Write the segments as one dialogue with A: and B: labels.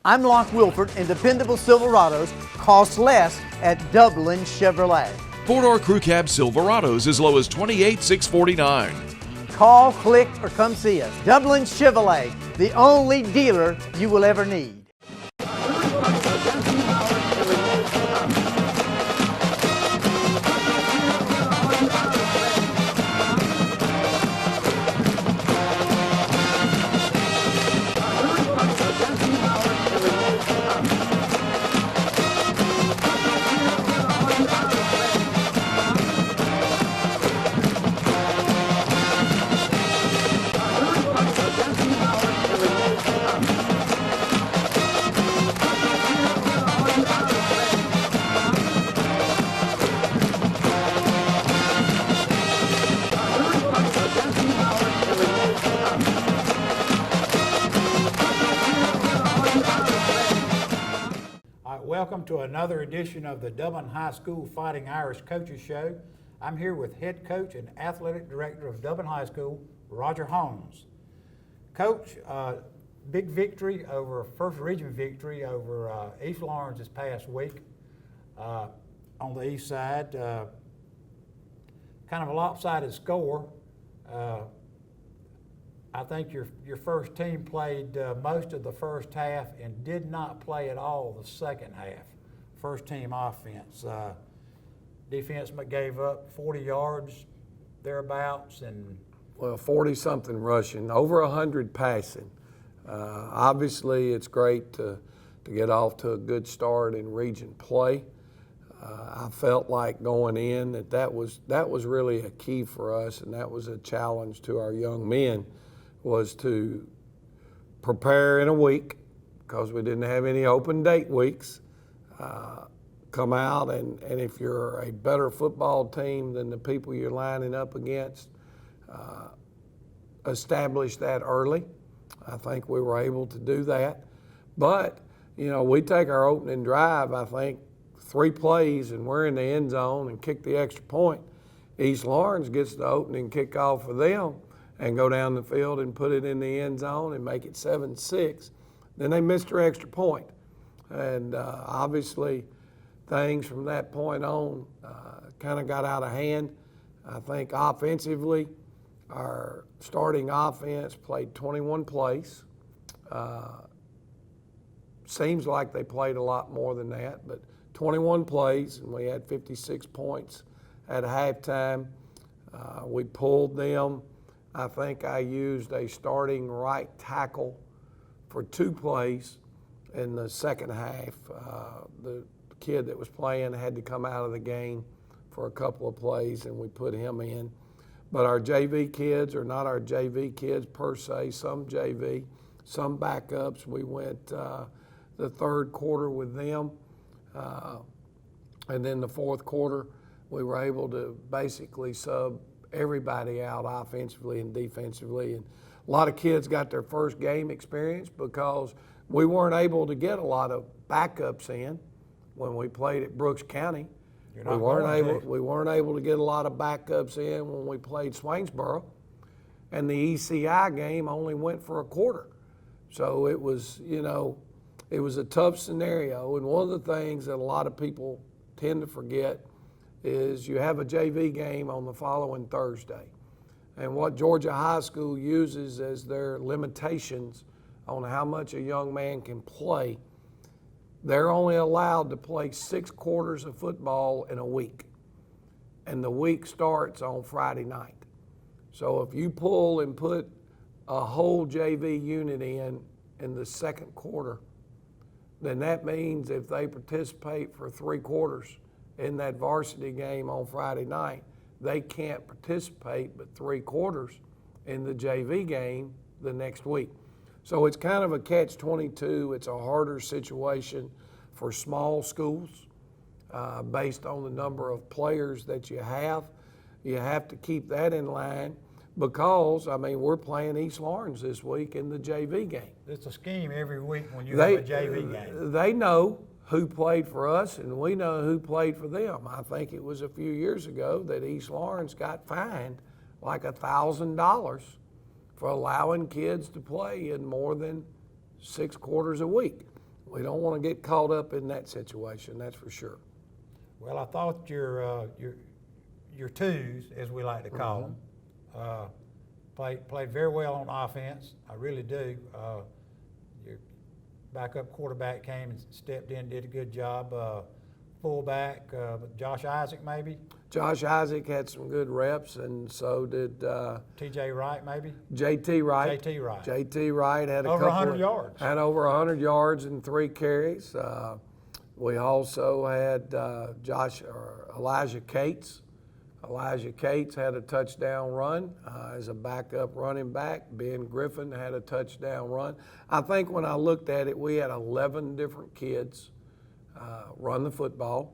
A: I'm Locke Wilford, and dependable Silverados cost less at Dublin Chevrolet.
B: Four-door crew cab Silverados as low as $28,649.
A: Call, click, or come see us. Dublin Chevrolet, the only dealer you will ever need.
C: Welcome to another edition of the Dublin High School Fighting Irish Coaches Show. I'm here with head coach and athletic director of Dublin High School, Roger Holmes. Coach, big victory over, first region victory over East Lawrence this past week on the east side. Kind of a lopsided score. I think your first team played most of the first half and did not play at all the second half. First team offense. Defense gave up 40 yards, thereabouts, and
D: 40-something rushing, over 100 passing. Obviously, it's great to get off to a good start in region play. I felt like going in that was really a key for us, and that was a challenge to our young men, was to prepare in a week because we didn't have any open date weeks. Come out and if you're a better football team than the people you're lining up against, establish that early. I think we were able to do that. But, we take our opening drive, I think, 3 plays and we're in the end zone and kick the extra point. East Lawrence gets the opening kickoff for them and go down the field and put it in the end zone and make it 7-6. Then they missed their extra point. And obviously things from that point on kind of got out of hand. I think offensively, our starting offense played 21 plays. Seems like they played a lot more than that, but 21 plays, and we had 56 points at halftime. We pulled them. I think I used a starting right tackle for 2 plays in the second half. The kid that was playing had to come out of the game for a couple of plays, and we put him in. But our JV kids are not our JV kids per se, some JV, some backups. We went the third quarter with them. And then the fourth quarter, we were able to basically sub everybody out offensively and defensively. And a lot of kids got their first game experience because we weren't able to get a lot of backups in when we played at Brooks County. We weren't able to get a lot of backups in when we played Swainsboro. And the ECI game only went for a quarter. So it was, it was a tough scenario. And one of the things that a lot of people tend to forget is you have a JV game on the following Thursday. And what Georgia High School uses as their limitations on how much a young man can play, they're only allowed to play 6 quarters of football in a week. And the week starts on Friday night. So if you pull and put a whole JV unit in the second quarter, then that means if they participate for 3 quarters in that varsity game on Friday night, they can't participate but 3 quarters in the JV game the next week. So it's kind of a catch-22. It's a harder situation for small schools based on the number of players that you have. You have to keep that in line because, we're playing East Lawrence this week in the JV game.
C: It's a scheme every week when you have a JV game.
D: They know who played for us and we know who played for them. I think it was a few years ago that East Lawrence got fined like $1,000 for allowing kids to play in more than 6 quarters a week. we don't want to get caught up in that situation, that's for sure.
C: Well, I thought your twos, as we like to call them, played very well on offense. I really do. Your backup quarterback came and stepped in, did a good job. Fullback, Josh Isaac maybe?
D: Josh Isaac had some good reps, and so did
C: T.J. Wright maybe?
D: J.T. Wright.
C: J.T. Wright.
D: J.T. Wright had
C: Over 100 yards.
D: Had over 100 yards and 3 carries. We also had Elijah Cates. Elijah Cates had a touchdown run as a backup running back. Ben Griffin had a touchdown run. I think when I looked at it, we had 11 different kids run the football.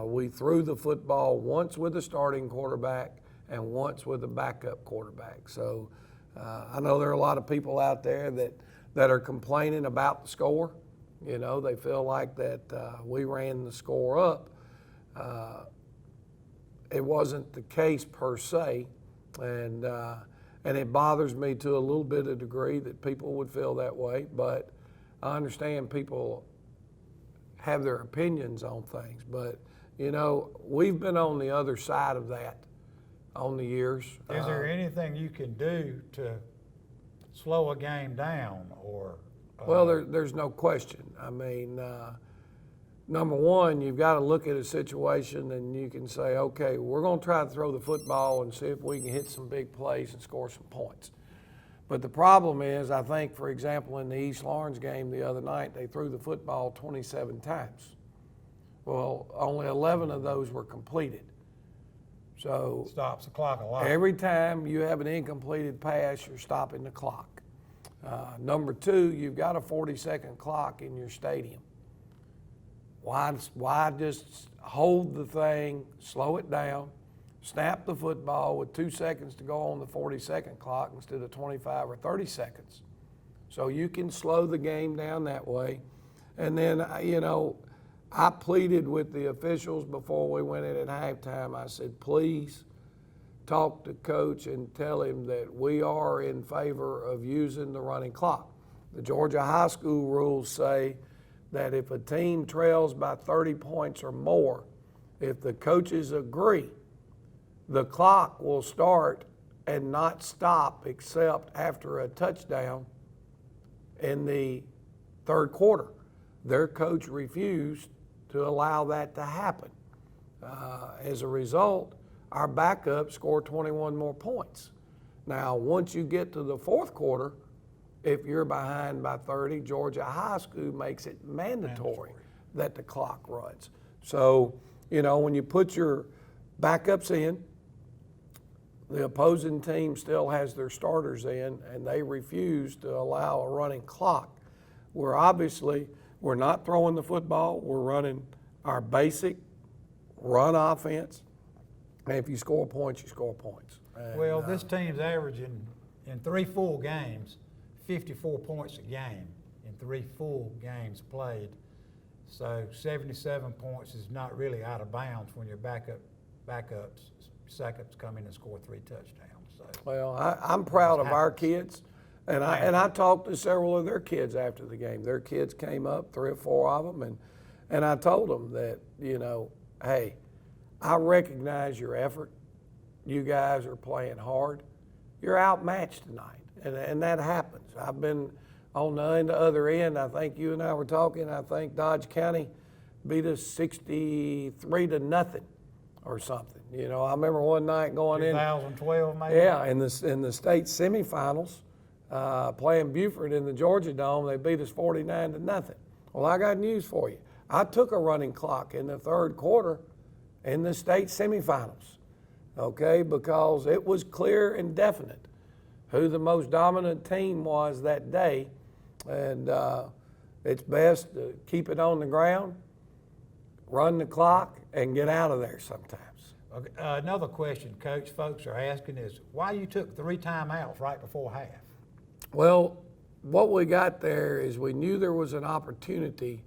D: We threw the football once with a starting quarterback and once with a backup quarterback. So I know there are a lot of people out there that are complaining about the score. You know, they feel like that we ran the score up. It wasn't the case per se, and it bothers me to a little bit of degree that people would feel that way, but I understand people have their opinions on things. But, you know, we've been on the other side of that on the years.
C: Is there anything you can do to slow a game down or?
D: Well, there's no question. I mean, number one, you've got to look at a situation and you can say, okay, we're going to try to throw the football and see if we can hit some big plays and score some points. But the problem is, I think, for example, in the East Lawrence game the other night, they threw the football 27 times. Well, only 11 of those were completed. So
C: stops the clock a lot.
D: Every time you have an incompleted pass, you're stopping the clock. Number two, you've got a 40-second clock in your stadium. Why just hold the thing, slow it down, snap the football with 2 seconds to go on the 40-second clock instead of 25 or 30 seconds? So you can slow the game down that way. And then, you know, I pleaded with the officials before we went in at halftime. I said, please talk to coach and tell him that we are in favor of using the running clock. The Georgia high school rules say that if a team trails by 30 points or more, if the coaches agree, the clock will start and not stop except after a touchdown in the third quarter. Their coach refused to allow that to happen. As a result, our backup scored 21 more points. Now, once you get to the fourth quarter, if you're behind by 30, Georgia high school makes it mandatory that the clock runs. So, you know, when you put your backups in, the opposing team still has their starters in, and they refuse to allow a running clock. We're not throwing the football. We're running our basic run offense. And if you score points, you score points. And,
C: well, this team's averaging in 3 full games, 54 points a game in 3 full games played. So 77 points is not really out of bounds when your backups come in and score 3 touchdowns. So,
D: well, I'm proud of our kids, and I talked to several of their kids after the game. Their kids came up, 3 or 4 of them, and I told them that, you know, hey, I recognize your effort. You guys are playing hard. You're outmatched tonight, and that happens. I've been on the other end. I think you and I were talking. I think Dodge County beat us 63-0 or something. You know, I remember one night going
C: 2012 maybe?
D: Yeah, in the state semifinals, playing Buford in the Georgia Dome, they beat us 49-0. Well, I got news for you. I took a running clock in the third quarter in the state semifinals, okay, because it was clear and definite who the most dominant team was that day, and it's best to keep it on the ground, run the clock, and get out of there sometimes.
C: Okay, another question, Coach, folks are asking is why you took 3 timeouts right before half?
D: Well, what we got there is we knew there was an opportunity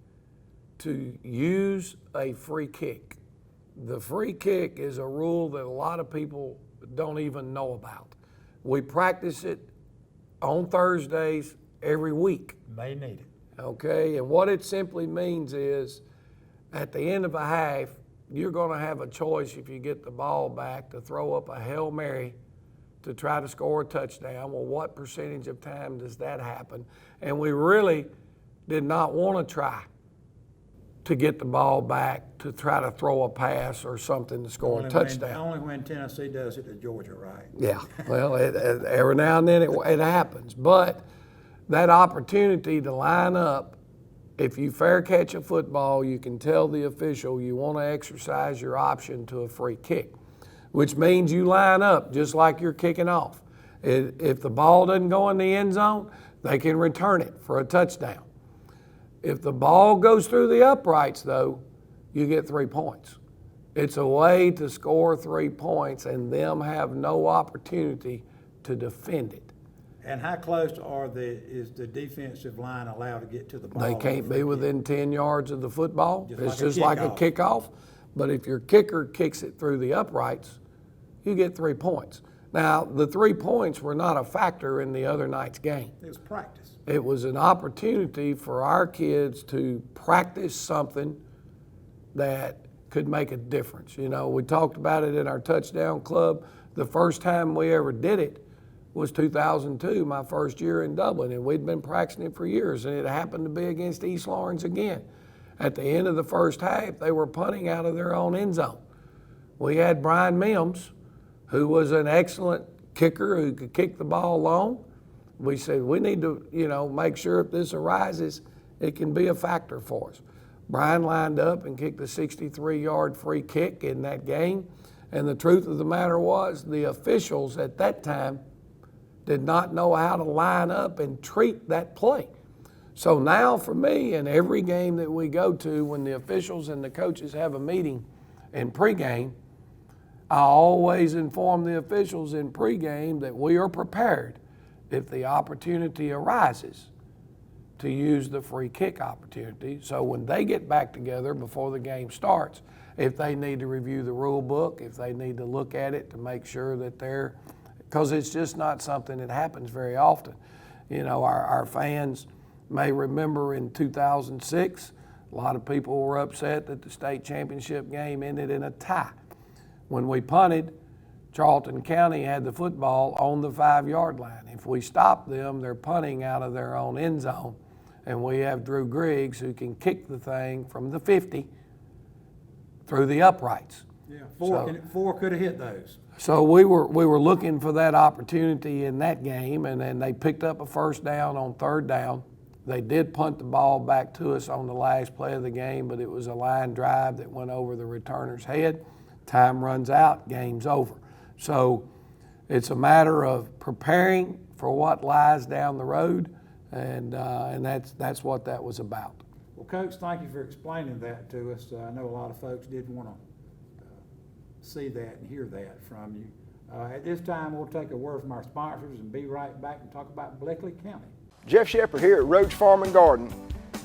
D: to use a free kick. The free kick is a rule that a lot of people don't even know about. We practice it on Thursdays every week.
C: May need it.
D: okay? And what it simply means is at the end of a half, you're going to have a choice if you get the ball back to throw up a Hail Mary to try to score a touchdown. Well, what percentage of time does that happen? And we really did not want to try to get the ball back to try to throw a pass or something to score a touchdown.
C: Only when Tennessee does it to Georgia, right?
D: Yeah, well, every now and then it happens. But that opportunity to line up, if you fair catch a football, you can tell the official you want to exercise your option to a free kick, which means you line up just like you're kicking off. If the ball doesn't go in the end zone, they can return it for a touchdown. If the ball goes through the uprights, though, you get 3 points. It's a way to score 3 points and them have no opportunity to defend it.
C: And how close is the defensive line allowed to get to the ball?
D: They can't be within 10 yards of the football. It's just like a
C: kickoff.
D: kickoff. But if your kicker kicks it through the uprights, you get 3 points. Now, the 3 points were not a factor in the other night's game.
C: It was practice.
D: It was an opportunity for our kids to practice something that could make a difference. You know, we talked about it in our touchdown club. The first time we ever did it was 2002, my first year in Dublin, and we'd been practicing it for years, and it happened to be against East Lawrence again. At the end of the first half, they were punting out of their own end zone. We had Brian Mims, who was an excellent kicker who could kick the ball long. We said, we need to, make sure if this arises, it can be a factor for us. Brian lined up and kicked a 63-yard free kick in that game. And the truth of the matter was, the officials at that time did not know how to line up and treat that play. So now for me, in every game that we go to, when the officials and the coaches have a meeting in pregame, I always inform the officials in pregame that we are prepared if the opportunity arises to use the free kick opportunity. So when they get back together before the game starts, if they need to review the rule book, if they need to look at it to make sure that because it's just not something that happens very often. Our fans may remember in 2006, a lot of people were upset that the state championship game ended in a tie. When we punted, Charlton County had the football on the 5-yard line. If we stop them, they're punting out of their own end zone. And we have Drew Griggs who can kick the thing from the 50 through the uprights.
C: Yeah, four could have hit those.
D: So we were looking for that opportunity in that game, and then they picked up a first down on third down. They did punt the ball back to us on the last play of the game, but it was a line drive that went over the returner's head. Time runs out, game's over. So it's a matter of preparing for what lies down the road, and that's what that was about.
C: Well, Coach, thank you for explaining that to us. I know a lot of folks did want to see that and hear that from you. At this time, we'll take a word from our sponsors and be right back and talk about Bleckley County.
E: Jeff Shepard here at Roach Farm and Garden.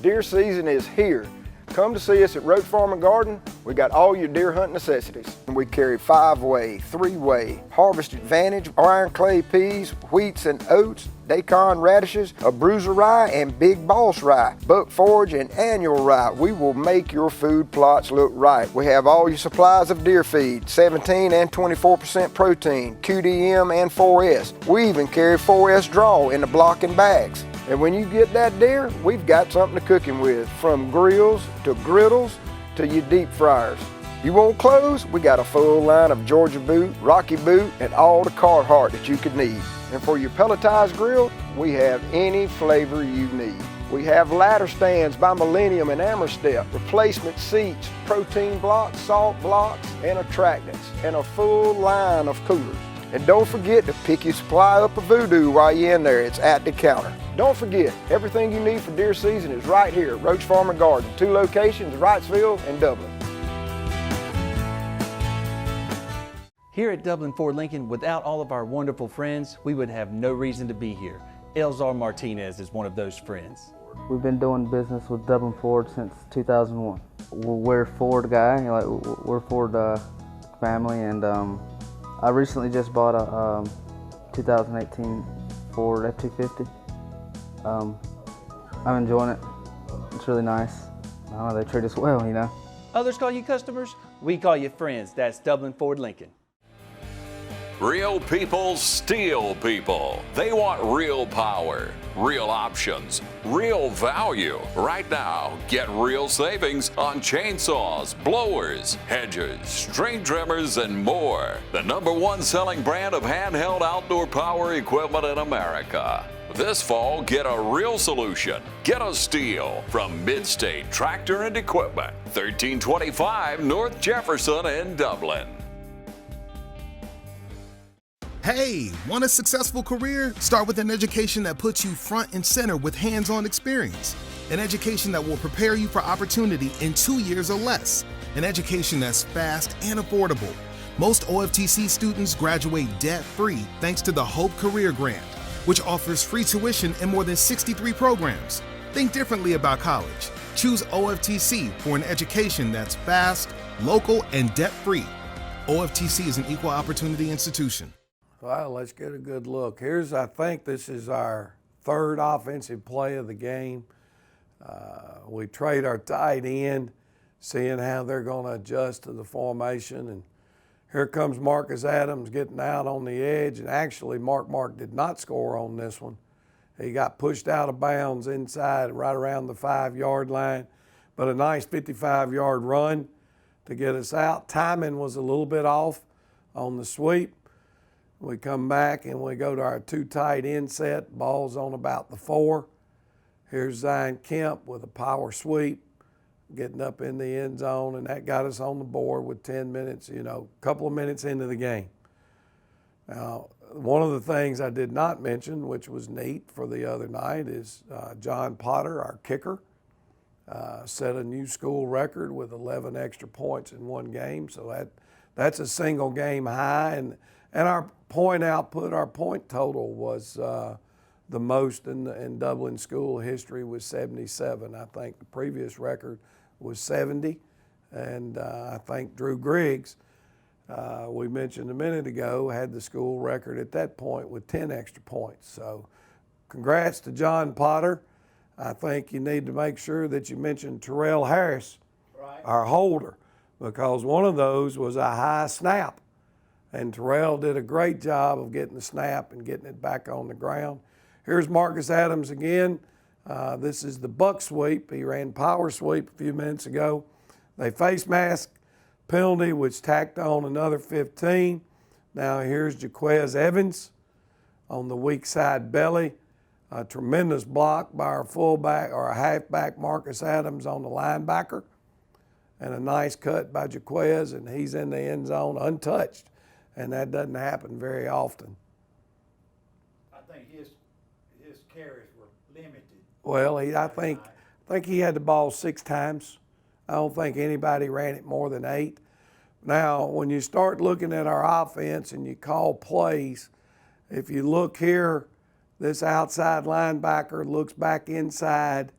E: Deer season is here. Come to see us at Roach Farm and Garden. We got all your deer hunt necessities. We carry 5-way, 3-way, Harvest Advantage, iron clay peas, wheats and oats, daikon radishes, a bruiser rye, and big boss rye, buck forage and annual rye. We will make your food plots look right. We have all your supplies of deer feed, 17 and 24% protein, QDM and 4S. We even carry 4S draw in the block and bags. And when you get that deer, we've got something to cook him with, from grills to griddles to your deep fryers. You want clothes? We got a full line of Georgia Boot, Rocky Boot, and all the Carhartt that you could need. And for your pelletized grill, we have any flavor you need. We have ladder stands by Millennium and Amerstep, replacement seats, protein blocks, salt blocks, and attractants, and a full line of coolers. And don't forget to pick your supply up of Voodoo while you're in there. It's at the counter. Don't forget, everything you need for deer season is right here at Roach Farm and Garden. 2 locations, Wrightsville and Dublin.
F: Here at Dublin Ford Lincoln, without all of our wonderful friends, we would have no reason to be here. Elzar Martinez is one of those friends.
G: We've been doing business with Dublin Ford since 2001. We're a Ford guy, we're a Ford family, and I recently just bought a 2018 Ford F-250. I'm enjoying it. it's really nice. I don't know, they treat us well, you know.
F: Others call you customers, we call you friends. That's Dublin Ford Lincoln.
B: Real people steal people. They want real power, real options, real value. Right now, get real savings on chainsaws, blowers, hedgers, string trimmers, and more. The #1 selling brand of handheld outdoor power equipment in America. This fall, get a real solution. Get a Steel from Midstate Tractor and Equipment, 1325 North Jefferson in Dublin.
H: Hey, want a successful career? Start with an education that puts you front and center with hands-on experience. An education that will prepare you for opportunity in 2 years or less. An education that's fast and affordable. Most OFTC students graduate debt-free thanks to the Hope Career Grant, which offers free tuition in more than 63 programs. Think differently about college. Choose OFTC for an education that's fast, local, and debt-free. OFTC is an equal opportunity institution.
D: Well, let's get a good look. I think this is our third offensive play of the game. We trade our tight end, seeing how they're going to adjust to the formation. And here comes Marcus Adams getting out on the edge. And actually, Mark did not score on this one. He got pushed out of bounds inside right around the 5-yard line. But a nice 55-yard run to get us out. Timing was a little bit off on the sweep. We come back and we go to our 2 tight end set. Ball's on about the 4. Here's Zion Kemp with a power sweep, getting up in the end zone, and that got us on the board with 10 minutes, a couple of minutes into the game. Now, one of the things I did not mention, which was neat for the other night, is John Potter, our kicker, set a new school record with 11 extra points in one game. So that's a single game high. And our point output, our point total was the most in Dublin school history was 77. I think the previous record was 70. And I think Drew Griggs, we mentioned a minute ago, had the school record at that point with 10 extra points. So congrats to John Potter. I think you need to make sure that you mention Terrell Harris, our holder, because one of those was a high snap. And Terrell did a great job of getting the snap and getting it back on the ground. Here's Marcus Adams again. This is the buck sweep. He ran power sweep a few minutes ago. They face mask penalty, which tacked on another 15. Now here's Jaquez Evans on the weak side belly. A tremendous block by our fullback or a halfback Marcus Adams on the linebacker. And a nice cut by Jaquez, and he's in the end zone untouched. And that doesn't happen very often.
C: I think his carries were limited.
D: Well, I think he had the ball 6 times. I don't think anybody ran it more than 8. Now, when you start looking at our offense and you call plays, if you look here, this outside linebacker looks back inside.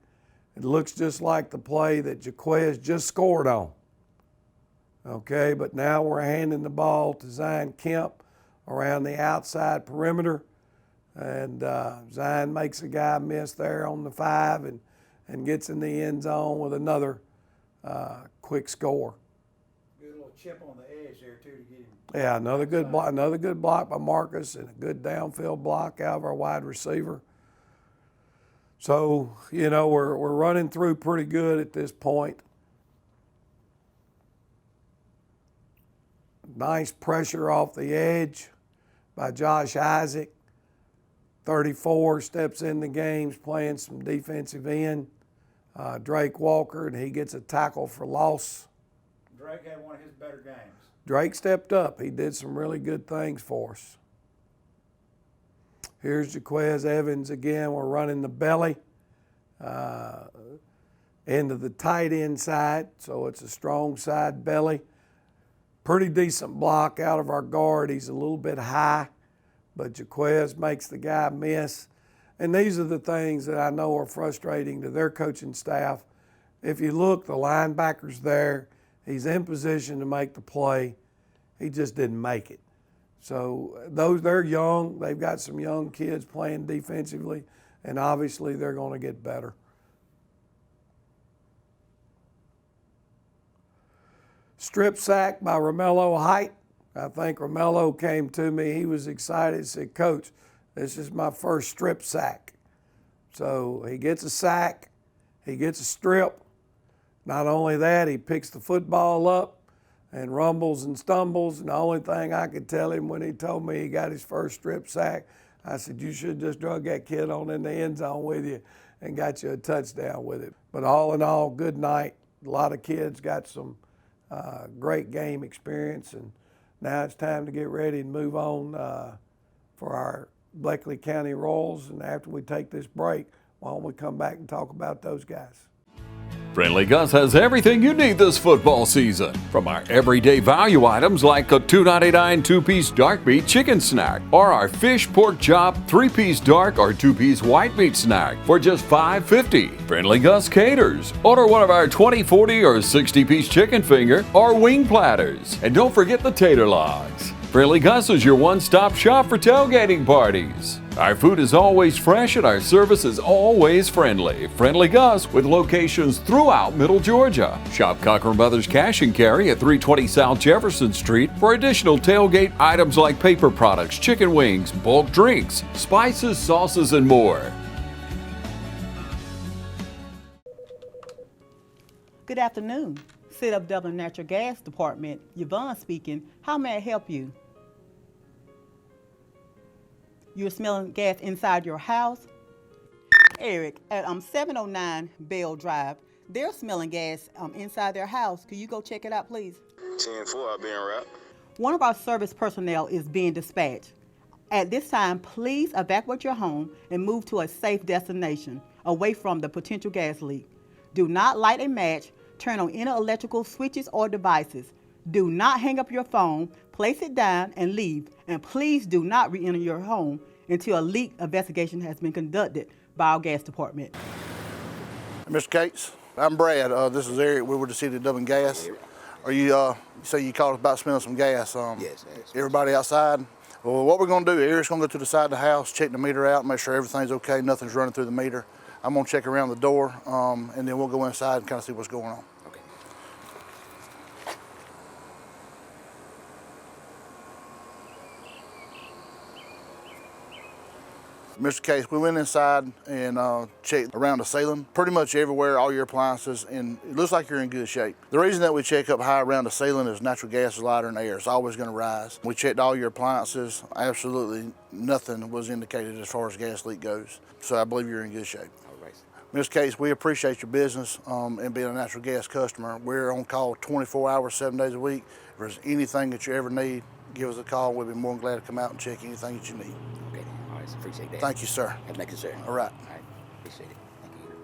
D: It looks just like the play that Jaquez just scored on. Okay, but now we're handing the ball to Zion Kemp around the outside perimeter. And Zion makes a guy miss there on the 5 and gets in the end zone with another quick score.
C: Good little chip on the edge there, too, to get him.
D: Yeah, another good block by Marcus and a good downfield block out of our wide receiver. So, we're running through pretty good at this point. Nice pressure off the edge by Josh Isaac. 34 steps in the game's playing some defensive end. Drake Walker, and he gets a tackle for loss.
C: Drake had one of his better games.
D: Drake stepped up. He did some really good things for us. Here's Jaquez Evans again. We're running the belly into the tight end side, so it's a strong side belly. Pretty decent block out of our guard. He's a little bit high, but Jaquez makes the guy miss. And these are the things that I know are frustrating to their coaching staff. If you look, the linebacker's there. He's in position to make the play. He just didn't make it. So they're young. They've got some young kids playing defensively, and obviously they're going to get better. Strip sack by Romello Height. I think Romello came to me, he was excited, said, "Coach, this is my first strip sack." So he gets a sack, he gets a strip. Not only that, he picks the football up and rumbles and stumbles. And the only thing I could tell him when he told me he got his first strip sack, I said, "You should just drug that kid on in the end zone with you and got you a touchdown with it." But all in all, good night. A lot of kids got some great game experience, and now it's time to get ready and move on for our Bleckley County Royals. And after we take this break, why don't we come back and talk about those guys?
B: Friendly Gus has everything you need this football season. From our everyday value items like a $2.99 two-piece dark meat chicken snack, or our fish pork chop 3-piece dark or 2-piece white meat snack for just $5.50. Friendly Gus caters. Order one of our 20, 40, or 60-piece chicken finger or wing platters. And don't forget the tater logs. Friendly Gus is your one-stop shop for tailgating parties. Our food is always fresh and our service is always friendly. Friendly Gus with locations throughout Middle Georgia. Shop Cochran Brothers Cash and Carry at 320 South Jefferson Street for additional tailgate items like paper products, chicken wings, bulk drinks, spices, sauces, and more.
I: Good afternoon. City of Dublin Natural Gas Department, Yvonne speaking. How may I help you? You're smelling gas inside your house? Eric, at 709 Bell Drive, they're smelling gas inside their house. Could you go check it out, please?
J: 10-4, I'll be en route.
I: One of our service personnel is being dispatched. At this time, please evacuate your home and move to a safe destination, away from the potential gas leak. Do not light a match, turn on any electrical switches or devices. Do not hang up your phone, place it down, and leave. And please do not re-enter your home until a leak investigation has been conducted by our gas department.
K: Mr. Cates, I'm Brad. This is Eric. We're with the City of Dublin Gas. Are you say you called us about smelling some gas?
J: Yes.
K: Everybody outside? Well, what we're going to do, Eric's going to go to the side of the house, check the meter out, make sure everything's okay, nothing's running through the meter. I'm going to check around the door, and then we'll go inside and kind of see what's going on.
J: Okay.
K: Mr. Case, we went inside and checked around the ceiling, pretty much everywhere, all your appliances, and it looks like you're in good shape. The reason that we check up high around the ceiling is natural gas is lighter than air. It's always going to rise. We checked all your appliances. Absolutely nothing was indicated as far as gas leak goes. So I believe you're in good shape.
J: All right.
K: Ms. Case, we appreciate your business and being a natural gas customer. We're on call 24 hours, 7 days a week. If there's anything that you ever need, give us a call. We'll be more than glad to come out and check anything that you need.
J: Okay. All right. Appreciate that.
K: Thank you, sir.
J: Have a nice day, sir.
K: All right.
J: All right. Appreciate it. Thank you.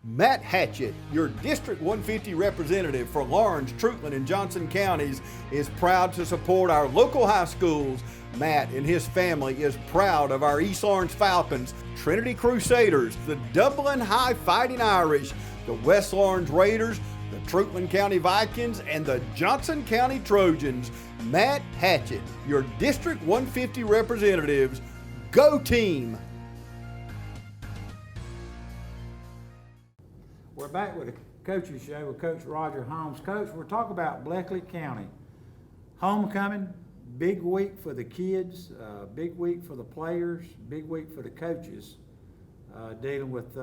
L: Matt Hatchett, your District 150 representative for Lawrence, Trutland, and Johnson counties, is proud to support our local high schools. Matt and his family is proud of our East Lawrence Falcons, Trinity Crusaders, the Dublin High Fighting Irish, the West Lawrence Raiders, the Trutland County Vikings, and the Johnson County Trojans. Matt Hatchett, your District 150 representatives. Go team!
C: We're back with a coach's show with Coach Roger Holmes. Coach, we're talking about Bleckley County. Homecoming, big week for the kids, big week for the players, big week for the coaches, dealing with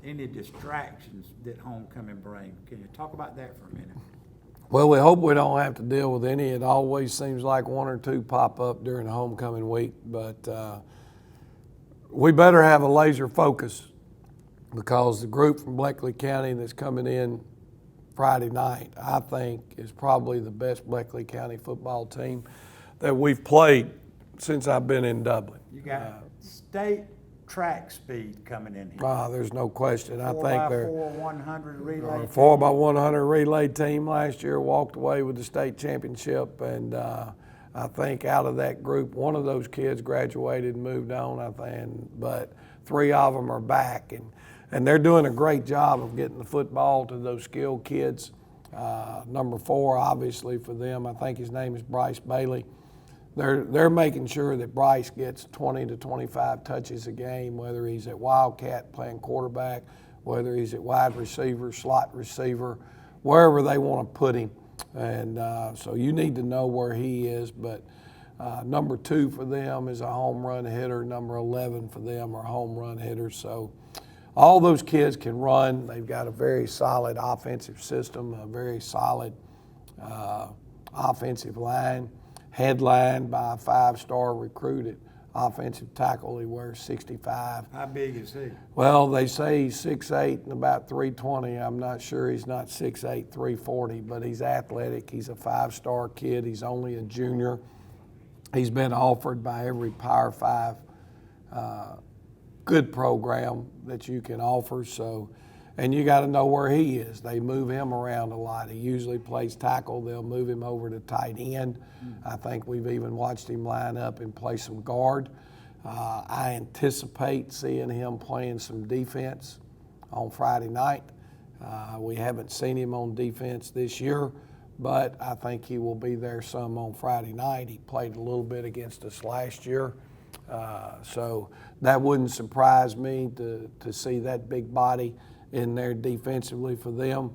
C: any distractions that homecoming brings. Can you talk about that for a minute?
D: Well, we hope we don't have to deal with any. It always seems like one or two pop up during the homecoming week, but we better have a laser focus, because the group from Bleckley County that's coming in Friday night, I think, is probably the best Bleckley County football team that we've played since I've been in Dublin.
C: You got state track speed coming in here.
D: There's no question. I think they're
C: 4x4 100 relay.
D: 4x100 relay team last year walked away with the state championship, and I think out of that group, one of those kids graduated and moved on, I think, but 3 of them are back, and they're doing a great job of getting the football to those skilled kids. Number 4, obviously, for them, I think his name is Bryce Bailey. they're making sure that Bryce gets 20 to 25 touches a game, whether he's at Wildcat playing quarterback, whether he's at wide receiver, slot receiver, wherever they want to put him. And so you need to know where he is. But number 2 for them is a home run hitter. Number 11 for them are home run hitters. So all those kids can run. They've got a very solid offensive system, a very solid offensive line, headlined by a 5-star recruited offensive tackle. He wears 65.
C: How big is he?
D: Well, they say he's 6'8" and about 320. I'm not sure he's not 6'8", 340, but he's athletic. He's a 5-star kid. He's only a junior. He's been offered by every Power 5 good program that you can offer. So, and you got to know where he is. They move him around a lot. He usually plays tackle. They'll move him over to tight end. I think we've even watched him line up and play some guard. I anticipate seeing him playing some defense on Friday night. We haven't seen him on defense this year, but I think he will be there some on Friday night. He played a little bit against us last year. So that wouldn't surprise me to see that big body in there defensively for them.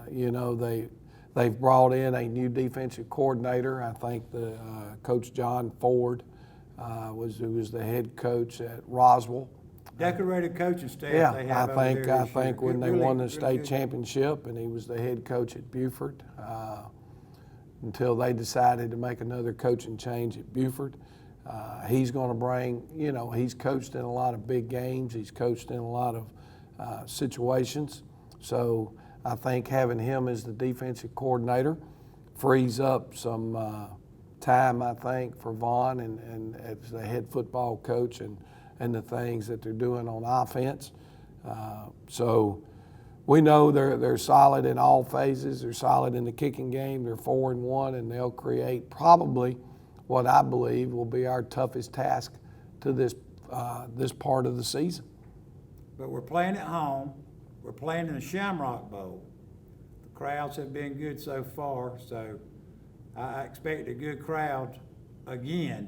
D: You know, they've brought in a new defensive coordinator. I think the Coach John Ford who was the head coach at Roswell.
C: Decorated coaching staff.
D: Yeah,
C: they have
D: I think when they won the
C: really
D: state
C: good.
D: championship, and he was the head coach at Buford until they decided to make another coaching change at Buford. He's going to bring, you know, he's coached in a lot of big games. He's coached in a lot of situations. So I think having him as the defensive coordinator frees up some time, I think, for Vaughn and as the head football coach and the things that they're doing on offense. So we know they're solid in all phases. They're solid in the kicking game. They're 4-1, and they'll create probably what I believe will be our toughest task to this part of the season.
C: But we're playing at home. We're playing in the Shamrock Bowl. The crowds have been good so far, so I expect a good crowd again.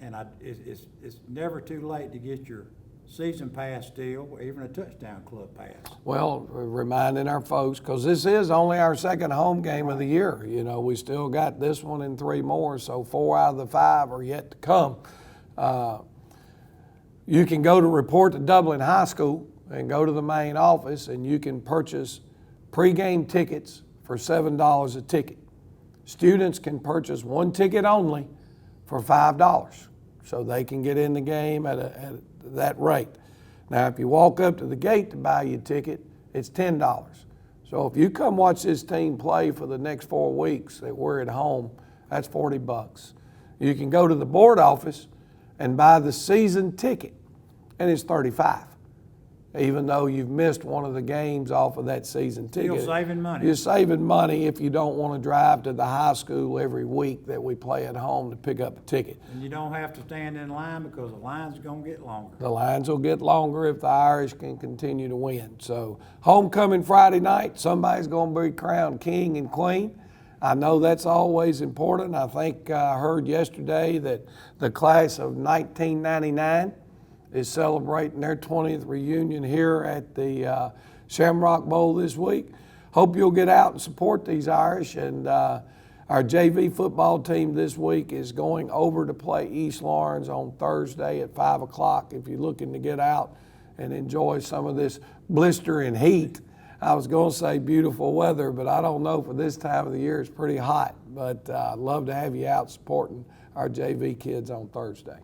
C: And it's never too late to get your season pass still, or even a touchdown club pass.
D: Well, reminding our folks, because this is only our second home game of the year. You know, we still got this one and 3 more, so 4 out of the 5 are yet to come. You can go to Report to Dublin High School and go to the main office, and you can purchase pregame tickets for $7 a ticket. Students can purchase 1 ticket only for $5, so they can get in the game at that rate. Now, if you walk up to the gate to buy your ticket, it's $10. So if you come watch this team play for the next 4 weeks that we're at home, that's $40. You can go to the board office and buy the season ticket, and it's $35. Even though you've missed one of the games off of that season ticket.
C: You're saving money.
D: You're saving money if you don't want to drive to the high school every week that we play at home to pick up a ticket.
C: And you don't have to stand in line because the line's going to get longer.
D: The lines will get longer if the Irish can continue to win. So homecoming Friday night, somebody's going to be crowned king and queen. I know that's always important. I think I heard yesterday that the class of 1999 is celebrating their 20th reunion here at the Shamrock Bowl this week. Hope you'll get out and support these Irish. And our JV football team this week is going over to play East Lawrence on Thursday at 5 o'clock. If you're looking to get out and enjoy some of this blistering heat. I was going to say beautiful weather, but I don't know, for this time of the year it's pretty hot. But I'd love to have you out supporting our JV kids on Thursday.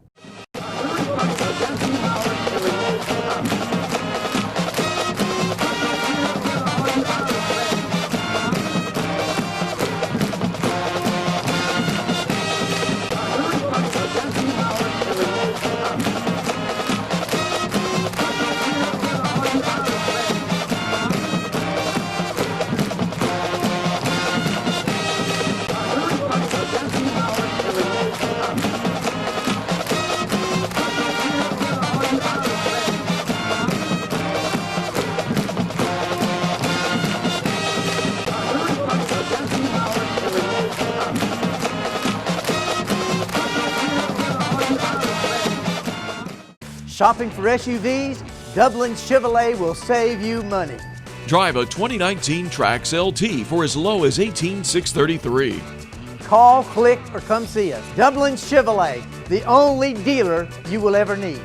A: Shopping for SUVs? Dublin Chevrolet will save you money.
M: Drive a 2019 Trax LT for as low as $18,633.
A: Call, click, or come see us. Dublin Chevrolet, the only dealer you will ever need.